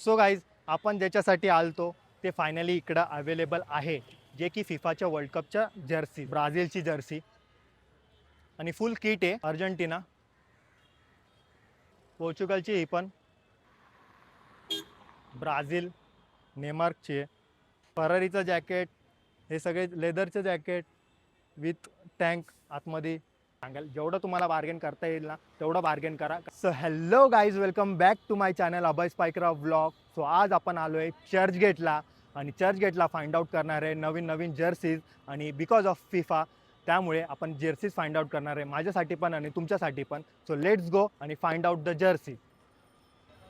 So guys आपण ज्याच्यासाठी आलतो ते फायनली इकडं अवेलेबल आहे, जे की फिफाच्या वर्ल्ड कपच्या जर्सी, ब्राझीलची जर्सी आणि फुल किट आहे. अर्जेंटिना, पोर्चुगलची ही पण, ब्राझील, नेमार्कची आहे. फरारीचं जॅकेट, हे सगळे लेदरचं जॅकेट विथ टँक आतमध्ये. सांगाल जेवढं तुम्हाला बार्गेन करता येईल ना तेवढं बार्गेन करा. So hello guys, welcome back to my channel Abhay स्पायकरा व्लॉग. सो आज आपण आलो आहे चर्चगेटला आणि चर्चगेटला फाइंड आउट करणार आहे नवीन नवीन जर्सीज. आणि बिकॉज ऑफ फिफा त्यामुळे आपण जर्सीज फाइंड आउट करणार आहे, माझ्यासाठी पण आणि तुमच्यासाठी पण. सो लेट्स गो आणि फाइंड आउट द जर्सी.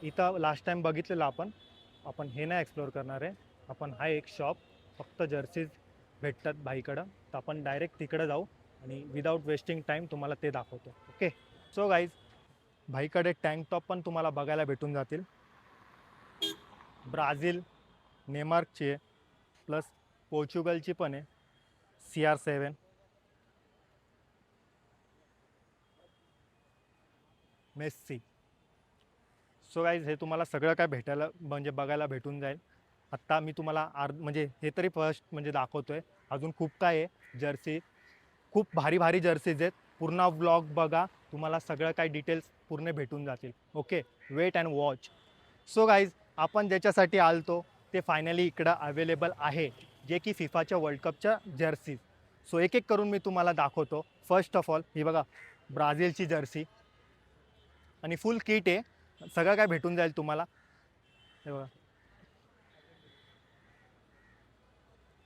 इथं लास्ट टाइम बघितलेलं आपण हे नाही एक्सप्लोर करणार आहे. आपण हा एक शॉप, फक्त जर्सीज भेटतात भाईकडं, तर आपण डायरेक्ट तिकडं जाऊ आणि विदाऊट वेस्टिंग टाईम तुम्हाला ते दाखवतो. ओके. सो गाईज, भाईकडे टँक टॉप पण तुम्हाला बघायला भेटून जातील. ब्राझील, नेमार्कची आहे, प्लस पोर्चुगलची पण आहे, CR7, मेस्सी. सो गाईज, हे तुम्हाला सगळं काय भेटायला म्हणजे बघायला भेटून जाईल. आत्ता मी तुम्हाला म्हणजे हे तरी फर्स्ट म्हणजे दाखवतोय. अजून खूप काय आहे जर्सी, खूप भारी भारी जर्सीज आहेत. पूर्ण व्लॉग बघा, तुम्हाला सगळं काय डिटेल्स पूर्ण भेटून जातील. Okay, wait and watch. So guys, आपण ज्याच्यासाठी आलतो ते फायनली इकडं अवेलेबल आहे, जे की फिफाच्या वर्ल्ड कपच्या जर्सीज. सो एक एक करून मी तुम्हाला दाखवतो. फर्स्ट ऑफ ऑल ही बघा, ब्राझीलची जर्सी आणि फुल किट आहे, सगळं काय भेटून जाईल तुम्हाला. हे बघा,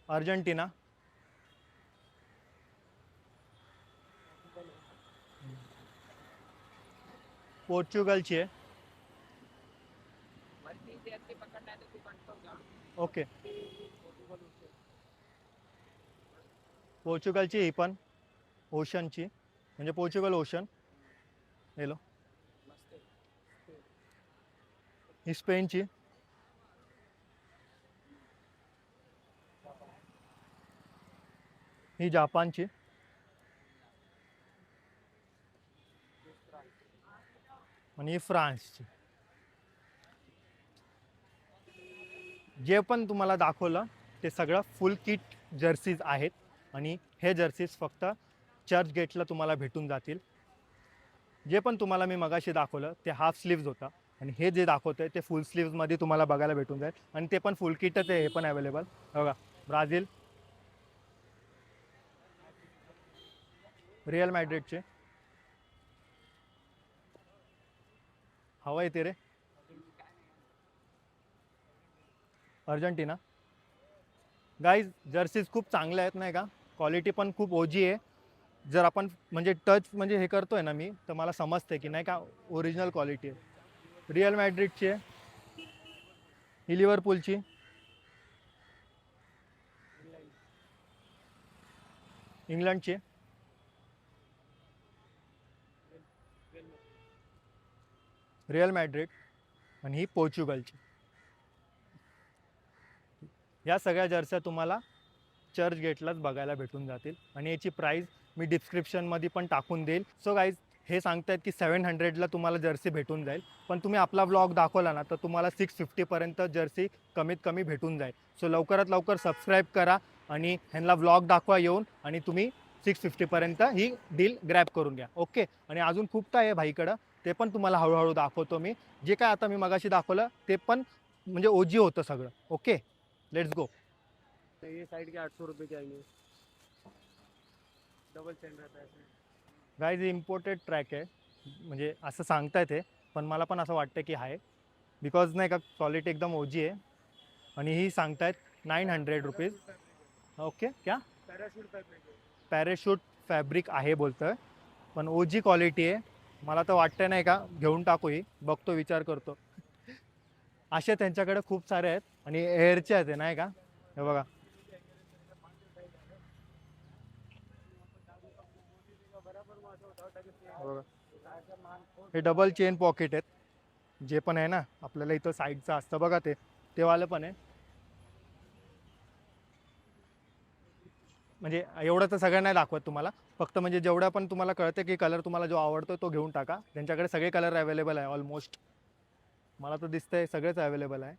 अर्जेंटिना, पोर्चुगलची आहे. ओके, पोर्चुगलची ही पण, ओशनची, म्हणजे पोर्चुगल ओशन. हेलो, ही स्पेनची, ही जापानची, आणि ही फ्रान्सची. जे पण तुम्हाला दाखवलं ते सगळं फुल किट जर्सीज आहेत आणि हे जर्सीज फक्त चर्च गेटला तुम्हाला भेटून जातील. जे पण तुम्हाला मी मगाशी दाखवलं ते हाफ स्लीव्ज होतं आणि हे जे दाखवतं आहे ते फुल स्लीव्जमध्ये तुम्हाला बघायला भेटून जाईल आणि ते पण फुल किटच आहे. हे पण अवेलेबल बघा, ब्राझील, रिअल मॅड्रिडचे, हवा येते रे, अर्जेंटिना. गाईज, जर्सीज खूप चांगल्या आहेत नाही का, क्वालिटी पण खूप ओजी आहे. जर आपण म्हणजे टच म्हणजे हे करतोय ना मी, तर मला समजते की नाही का ओरिजिनल क्वालिटी आहे. रिअल मॅड्रिडची आहे, ही लिव्हरपूलची, इंग्लंडची, रिअल मॅड्रिड, आणि ही पोर्चुगलची. या सगळ्या जर्सी तुम्हाला चर्च गेटलाच बघायला भेटून जातील आणि याची प्राईस मी डिस्क्रिप्शनमध्ये पण टाकून देईल. सो गाईज, हे सांगतायत की 700ला तुम्हाला जर्सी भेटून जाईल, पण तुम्ही आपला व्लॉग दाखवला ना तर तुम्हाला 650पर्यंत जर्सी कमीत कमी भेटून जाईल. सो लवकरात लवकर सबस्क्राईब करा आणि ह्यांना व्लॉग दाखवा येऊन, आणि तुम्ही 650पर्यंत ही डील ग्रॅब करून घ्या. ओके. आणि अजून खूप काय आहे भाईकडं, ते पण तुम्हाला हळूहळू दाखवतो मी. जे काय आता मी मगाशी दाखवलं ते पण म्हणजे ओजी होतं सगळं. Okay, let's go. तो ये साइड के 800 रुपये के आएंगे, डबल चेन रहता है इसमें। गाईज, इम्पोर्टेड ट्रॅक आहे म्हणजे असं सांगताय ते, पण मला पण असं वाटतं की आहे, बिकॉज नाही का क्वालिटी एकदम ओजी आहे. आणि ही सांगतायत 900 रुपीज. ओके, क्या पैराशूट फैब्रिक है। पॅरेशूट फॅब्रिक आहे बोलतोय, पण ओजी क्वालिटी आहे. मला तर वाटतं नाही का घेऊन टाकू, ही बघतो, विचार करतो. असे त्यांच्याकडे खूप सारे आहेत आणि एअरचे आहेत, नाही का. हे बघा, हे डबल चेन पॉकेट आहेत. जे पण आहे ना आपल्याला इथं साईडचं असतं बघा, ते वालं पण आहे. म्हणजे एवढं तर सगळं नाही दाखवत तुम्हाला, फक्त म्हणजे जेवढं पण तुम्हाला कळतं की कलर तुम्हाला जो आवडतो तो घेऊन टाका. त्यांच्याकडे सगळे कलर अवेलेबल आहे ऑलमोस्ट. मला तर दिसतंय सगळेच अवेलेबल आहे.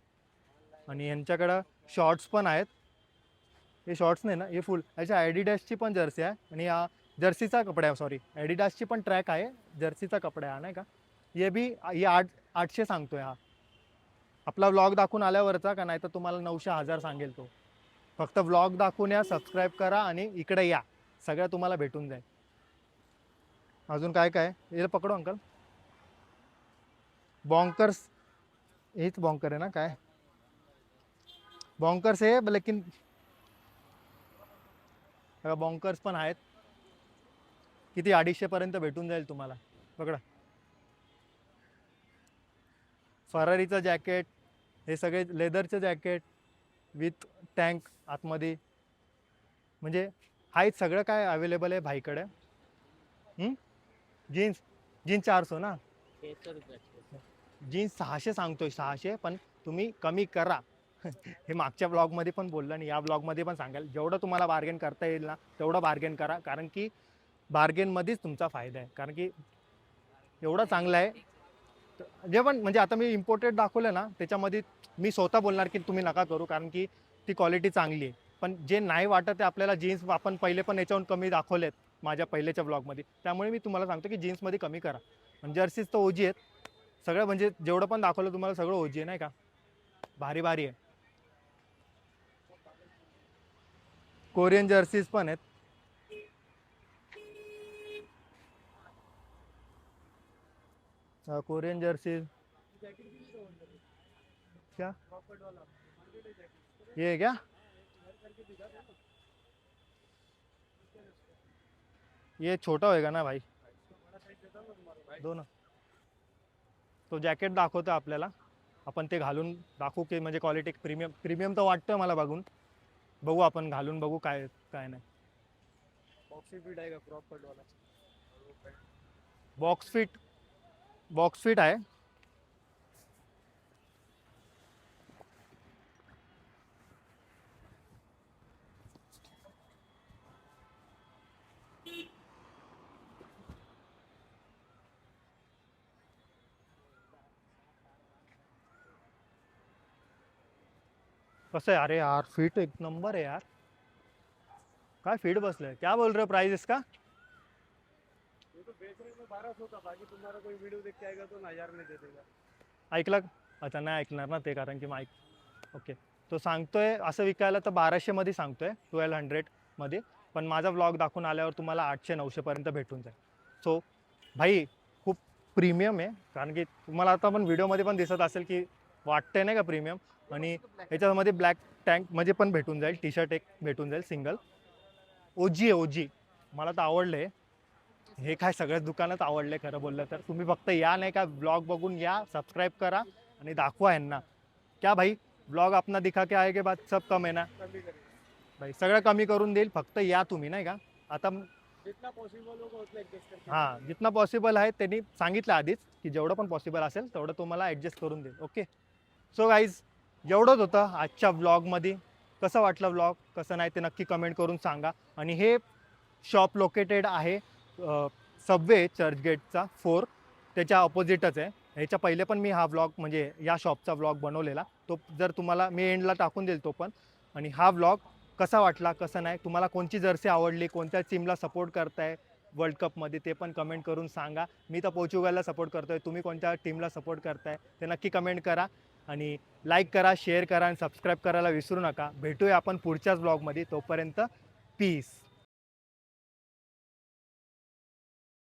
आणि यांच्याकडं शॉर्ट्स पण आहेत. हे शॉर्ट्स नाही ना, हे फुल. याच्या ॲडिडासची पण जर्सी आहे आणि हा जर्सीचा कपडा आहे. सॉरी, ॲडिडासची पण ट्रॅक आहे, जर्सीचा कपडा आहे हा, नाही का. हे बी हे 800 सांगतोय हा. आपला व्लॉग दाखवून आल्यावरचा का, नाही तर तुम्हाला 900-1000 सांगेल तो. फक्त व्लॉग दाखवून या, सबस्क्राईब करा आणि इकडे या, सगळं तुम्हाला भेटून जाईल. अजून काय काय हे पकडू अंकल. बॉन्कर्स, हेच बॉन्कर आहे ना काय. बॉन्कर्स आहे लेकिन बॉन्कर्स पण आहेत. किती 250 पर्यंत भेटून जाईल तुम्हाला. बघा, फरारीचं जॅकेट, हे सगळे लेदरचं जॅकेट विथ टँक आतमध्ये, म्हणजे आहेत सगळं काय अवेलेबल आहे भाईकडे. जीन्स जीन्स 400 ना, 600 रुपये. जीन्स 600 सांगतोय, 600. पण तुम्ही कमी करा. हे मागच्या ब्लॉगमध्ये पण बोललं आणि या ब्लॉगमध्ये पण सांगाल, जेवढं तुम्हाला बार्गेन करता येईल ना तेवढं बार्गेन करा. कारण की बार्गेनमध्येच तुमचा फायदा आहे. कारण की एवढं चांगलं आहे. जे पण म्हणजे आता मी इम्पोर्टेड दाखवलं ना, त्याच्यामध्ये मी स्वतः बोलणार की तुम्ही नका करू, कारण की ती क्वालिटी चांगली आहे. पण जे नाही वाटत आहे आपल्याला, जीन्स आपण पहिले पण याच्याहून कमी दाखवलेत माझ्या पहिल्याच्या ब्लॉगमध्ये, त्यामुळे मी तुम्हाला सांगतो की जीन्समध्ये कमी करा. पण जर्सीज तर ओजी आहेत सगळं, म्हणजे जेवढं पण दाखवलं तुम्हाला सगळं ओजी आहे, नाही का. भारी भारी आहे. कोरियन जर्सीज पण आहेत. कोरियन जर्सीज क्या ये है क्या. ये छोटा होएगा ना भाई, दो ना. तो जॅकेट दाखवतो आपल्याला, आपण ते घालून दाखवू की म्हणजे क्वालिटी प्रीमियम प्रीमियम तर वाटतं मला बघून. बघू आपण घालून बघू काय काय नाही. बॉक्सी फिट आहे का क्रॉप कट वाला. बॉक्स फिट, बॉक्स फिट आहे. कसं आहे, अरे यार फिट एक नंबर आहे यार. काय फिट बसलंय, क्या बोल रहे हो प्राइस इसका. ये तो बेच रहे हैं 1200 का, बाकी तुम्हारा कोई वीडियो देख के आएगा तो 1000 में दे देगा. ऐकला. अच्छा नाही ऐकणार ना ते, कारण की माईक. ओके. तो सांगतोय असं विकायला तर 1200 मध्ये सांगतोय, 1200 मध्ये. पण माझा व्लॉग दाखवून आल्यावर तुम्हाला 800-900 पर्यंत भेटून जाईल. सो भाई खूप प्रीमियम आहे, कारण की तुम्हाला आता पण व्हिडिओमध्ये पण दिसत असेल की वाटतंय नाही का प्रीमियम. आणि याच्यामध्ये ब्लॅक टँक म्हणजे पण भेटून जाईल, टी शर्ट एक भेटून जाईल सिंगल. ओजी आहे ओजी, मला तर आवडले. हे काय सगळ्याच दुकानात आवडले खरं बोललं तर. तुम्ही फक्त या, नाही का ब्लॉग बघून या, सबस्क्राईब करा आणि दाखवा यांना. क्या भाई, ब्लॉग अपना दिखा के आए के बाद सब कम आहे ना कमी करेगा. भाई, सगळं कमी करून देईल. फक्त या तुम्ही, नाही का. आता जितना पॉसिबल होगा उतना एडजस्ट करके. हां, जितना पॉसिबल आहे त्यांनी सांगितलं आधीच की जेवढं पण पॉसिबल असेल तेवढं तुम्हाला ॲडजस्ट करून देईल. ओके. सो गाईज, एवढंच होतं आजच्या व्लॉगमध्ये. कसं वाटलं व्लॉग, कसं नाही ते नक्की कमेंट करून सांगा. आणि हे शॉप लोकेटेड आहे सबवे चर्चगेटचा 4, त्याच्या ऑपोजिटच आहे. ह्याच्या पहिले पण मी हा व्लॉग म्हणजे या शॉपचा व्लॉग बनवलेला, तो जर तुम्हाला मी एंडला टाकून देईल तो पण. आणि हा व्लॉग कसा वाटला, कसं नाही, तुम्हाला कोणची जर्सी आवडली, कोणत्या टीमला सपोर्ट करताय वर्ल्ड कपमध्ये, ते पण कमेंट करून सांगा. मी तर पोर्चुगलला सपोर्ट करतोय, तुम्ही कोणत्या टीमला सपोर्ट करताय ते नक्की कमेंट करा. आणि लाईक करा, शेअर करा आणि सबस्क्राईब करायला विसरू नका. भेटूया आपण पुढच्याच व्लॉगमध्ये. तोपर्यंत पीस.